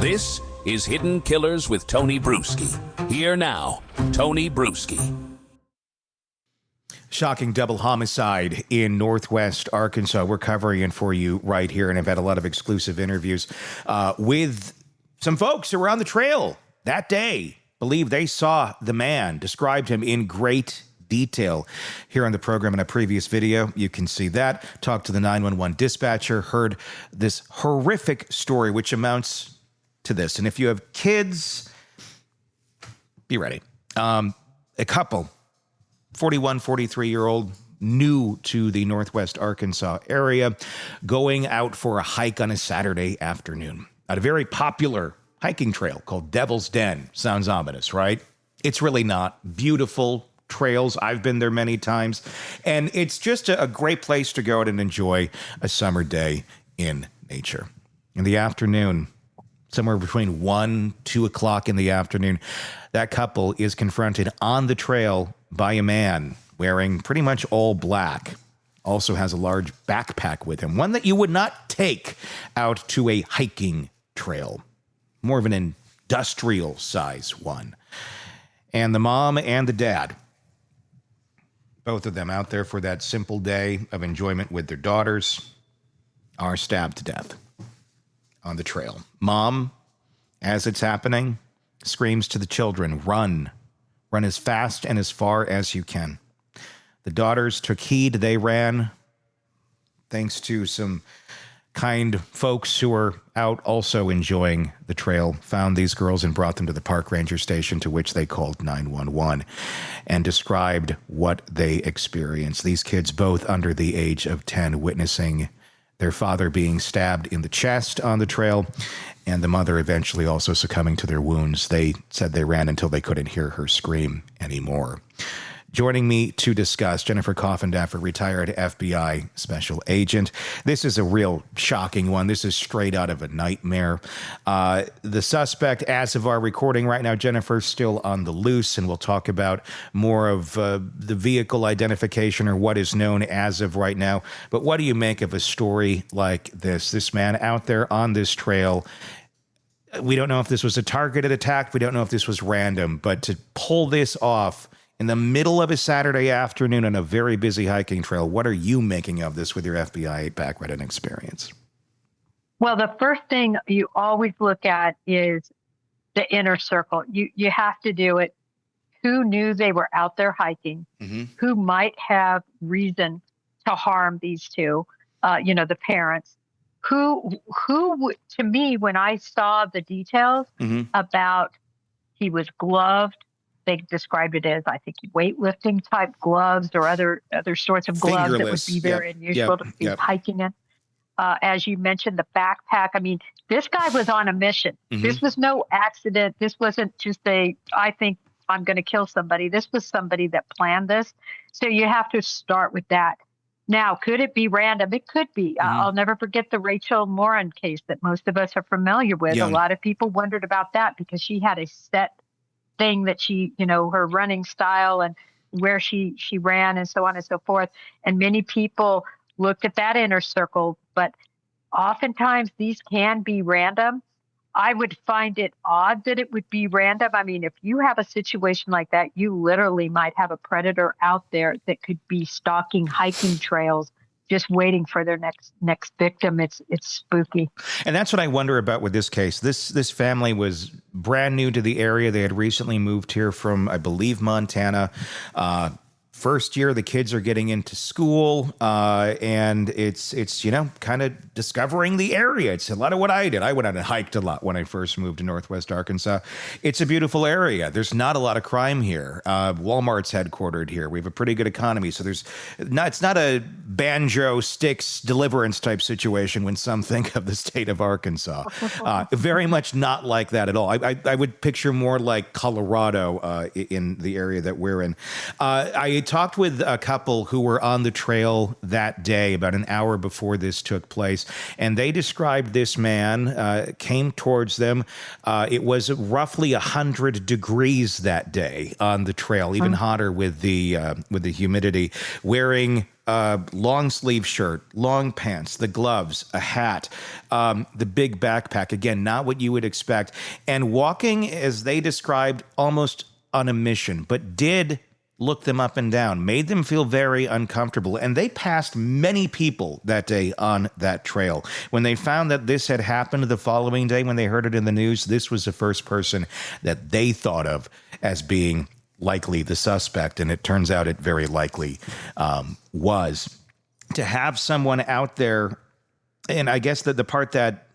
This is Hidden Killers with Tony Brueski. Here now, Tony Brueski. Shocking double homicide in Northwest Arkansas. We're covering it for you right here, and I've had a lot of exclusive interviews with some folks who were on the trail that day. Believe they saw the man, described him in great detail here on the program in a previous video. You can see that. Talked to the 911 dispatcher, heard this horrific story, which amounts to this. And if you have kids, be ready. A couple, 41, 43-year-old, new to the Northwest Arkansas area, going out for a hike on a Saturday afternoon at a very popular hiking trail called Devil's Den. Sounds ominous, right? It's really not. Beautiful trails. I've been there many times. And it's just a great place to go out and enjoy a summer day in nature. In the afternoon, somewhere between 1, 2 o'clock in the afternoon, that couple is confronted on the trail by a man wearing pretty much all black. Also has a large backpack with him, one that you would not take out to a hiking trail. More of an industrial size one. And the mom and the dad, both of them out there for that simple day of enjoyment with their daughters, are stabbed to death on the trail. Mom, as it's happening, screams to the children, run. Run as fast and as far as you can. The daughters took heed. They ran, thanks to some kind folks who were out also enjoying the trail, found these girls and brought them to the park ranger station, to which they called 911 and described what they experienced. These kids, both under the age of 10, witnessing their father being stabbed in the chest on the trail, and the mother eventually also succumbing to their wounds. They said they ran until they couldn't hear her scream anymore. Joining me to discuss, Jennifer Coffindaffer, retired FBI special agent. This is a real shocking one. This is straight out of a nightmare. The suspect, as of our recording right now, Jennifer, still on the loose, and we'll talk about more of the vehicle identification, or what is known as of right now. But what do you make of a story like this? This man out there on this trail. We don't know if this was a targeted attack. We don't know if this was random, but to pull this off in the middle of a Saturday afternoon on a very busy hiking trail, what are you making of this with your FBI background and experience? Well, the first thing you always look at is the inner circle. You have to do it. Who knew they were out there hiking? Mm-hmm. Who might have reason to harm these two? The parents. Who to me, when I saw the details about he was gloved, they described it as, I think, weightlifting type gloves or other sorts of gloves that would be very unusual to be hiking in. As you mentioned, the backpack. I mean, this guy was on a mission. Mm-hmm. This was no accident. This wasn't just I think I'm going to kill somebody. This was somebody that planned this. So you have to start with that. Now, could it be random? It could be. Mm-hmm. I'll never forget the Rachel Morin case that most of us are familiar with. Yeah. A lot of people wondered about that because she had a set thing that she, her running style and where she ran and so on and so forth. And many people looked at that inner circle, but oftentimes these can be random. I would find it odd that it would be random. I mean, if you have a situation like that, you literally might have a predator out there that could be stalking hiking trails, just waiting for their next victim. It's spooky. And that's what I wonder about with this case. This family was brand new to the area. They had recently moved here from, I believe, Montana. First year, the kids are getting into school, and it's kind of discovering the area. It's a lot of what I did. I went out and hiked a lot when I first moved to Northwest Arkansas. It's a beautiful area. There's not a lot of crime here. Walmart's headquartered here. We have a pretty good economy, so it's not a banjo sticks deliverance type situation when some think of the state of Arkansas. Very much not like that at all. I would picture more like Colorado in the area that we're in. I talked with a couple who were on the trail that day, about an hour before this took place, and they described this man came towards them. It was roughly 100 degrees that day on the trail, even hotter with the humidity, wearing long sleeve shirt, long pants, the gloves, a hat, the big backpack. Again, not what you would expect. And walking, as they described, almost on a mission, but did look them up and down, made them feel very uncomfortable. And they passed many people that day on that trail. When they found that this had happened the following day, when they heard it in the news, this was the first person that they thought of as being likely the suspect. And it turns out it very likely was. To have someone out there, and I guess that the part that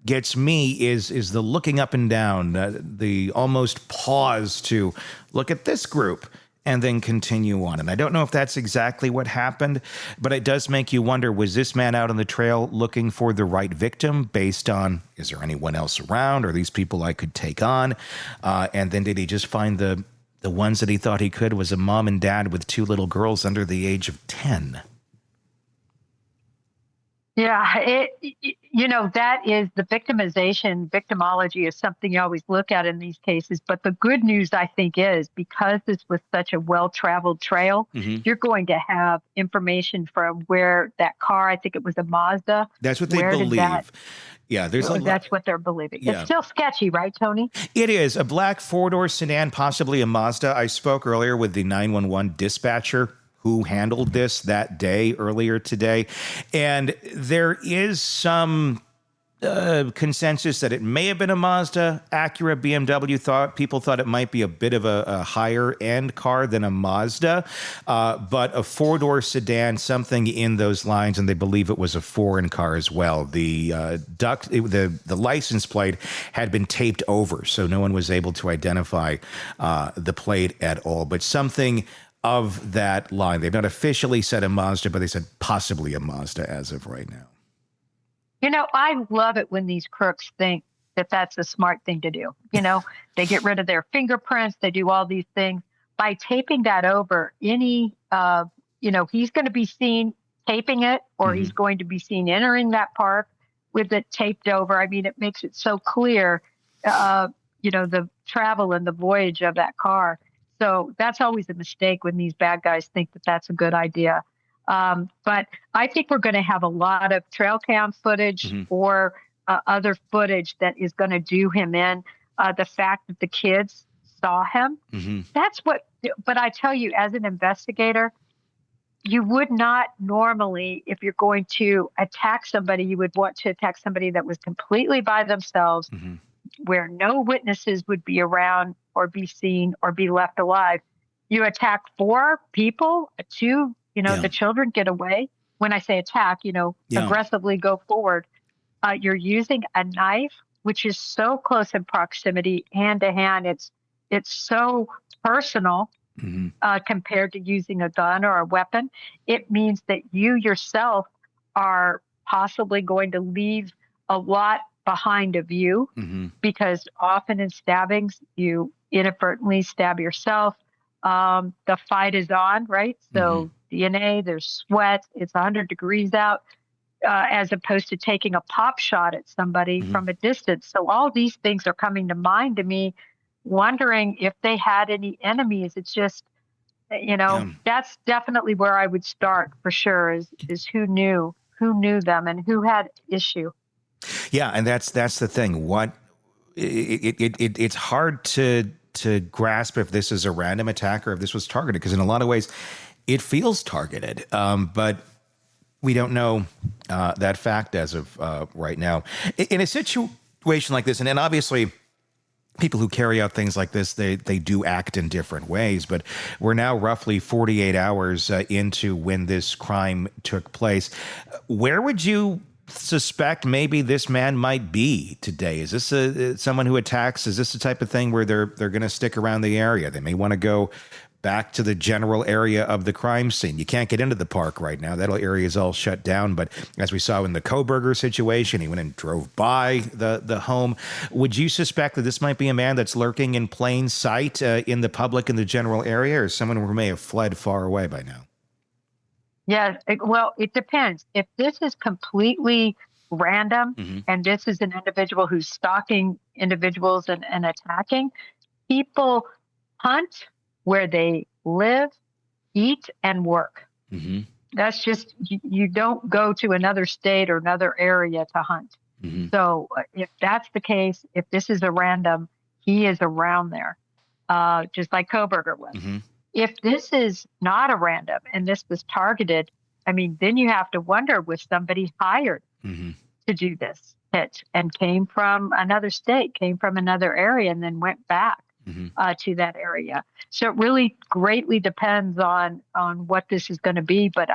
gets me is the looking up and down, the almost pause to look at this group and then continue on. And I don't know if that's exactly what happened, but it does make you wonder, was this man out on the trail looking for the right victim based on, is there anyone else around? Are these people I could take on? And then did he just find the ones that he thought he could? Was a mom and dad with two little girls under the age of 10. Yeah, that is the victimology is something you always look at in these cases. But the good news, I think, is because this was such a well-traveled trail, you're going to have information from where that car, I think it was a Mazda. That's what they believe. Yeah, that's what they're believing. Yeah. It's still sketchy, right, Tony? It is. A black four-door sedan, possibly a Mazda. I spoke earlier with the 911 dispatcher who handled this that day, earlier today. And there is some consensus that it may have been a Mazda. Acura, BMW people thought it might be a bit of a higher end car than a Mazda, but a four-door sedan, something in those lines, and they believe it was a foreign car as well. The license plate had been taped over, so no one was able to identify the plate at all, but something of that line. They've not officially said a Mazda, but they said possibly a Mazda as of right now. I love it when these crooks think that that's a smart thing to do. They get rid of their fingerprints. They do all these things. By taping that over, he's going to be seen taping it, or he's going to be seen entering that park with it taped over. I mean, it makes it so clear, the travel and the voyage of that car. So that's always a mistake when these bad guys think that that's a good idea. But I think we're going to have a lot of trail cam footage or other footage that is going to do him in. The fact that the kids saw him, but I tell you, as an investigator, you would not normally, if you're going to attack somebody, you would want to attack somebody that was completely by themselves, where no witnesses would be around or be seen or be left alive. You attack 4 people, 2, the children get away. When I say attack, aggressively go forward. You're using a knife, which is so close in proximity, hand to hand. It's so personal compared to using a gun or a weapon. It means that you yourself are possibly going to leave a lot behind of you, because often in stabbings, you inadvertently stab yourself. The fight is on, right? So DNA, there's sweat, it's 100 degrees out, as opposed to taking a pop shot at somebody from a distance. So all these things are coming to mind to me, wondering if they had any enemies. It's just, that's definitely where I would start for sure, is who knew them and who had issue. Yeah, and that's the thing. It's hard to grasp if this is a random attack or if this was targeted, because in a lot of ways it feels targeted, but we don't know that fact as of right now. In a situation like this, and obviously people who carry out things like this, they do act in different ways, but we're now roughly 48 hours into when this crime took place. Where would you suspect maybe this man might be today? Is this someone who attacks? Is this the type of thing where they're going to stick around the area? They may want to go back to the general area of the crime scene. You can't get into the park right now. That area is all shut down. But as we saw in the Kohberger situation, he went and drove by the home. Would you suspect that this might be a man that's lurking in plain sight in the public in the general area, or someone who may have fled far away by now? Yeah, well, it depends. If this is completely random and this is an individual who's stalking individuals and attacking, people hunt where they live, eat, and work. That's just, you don't go to another state or another area to hunt. So if that's the case, if this is a random, he is around there, just like Kohberger was. If this is not a random and this was targeted, I mean, then you have to wonder, was somebody hired to do this hit and came from another state, came from another area, and then went back to that area. So it really greatly depends on what this is going to be. But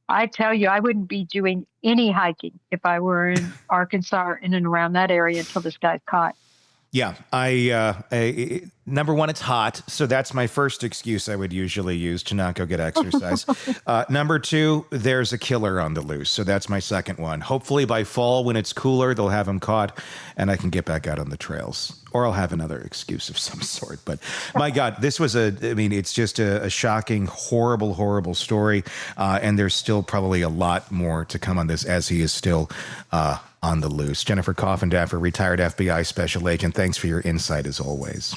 I tell you, I wouldn't be doing any hiking if I were in Arkansas or in and around that area until this guy's caught. Yeah, I number one, it's hot, so that's my first excuse I would usually use to not go get exercise. Number two, there's a killer on the loose, so that's my second one. Hopefully by fall, when it's cooler, they'll have him caught, and I can get back out on the trails, or I'll have another excuse of some sort. But my God, this was it's just a shocking, horrible, horrible story, and there's still probably a lot more to come on this, as he is still on the loose. Jennifer Coffindaffer, retired FBI special agent, thanks for your insight as always.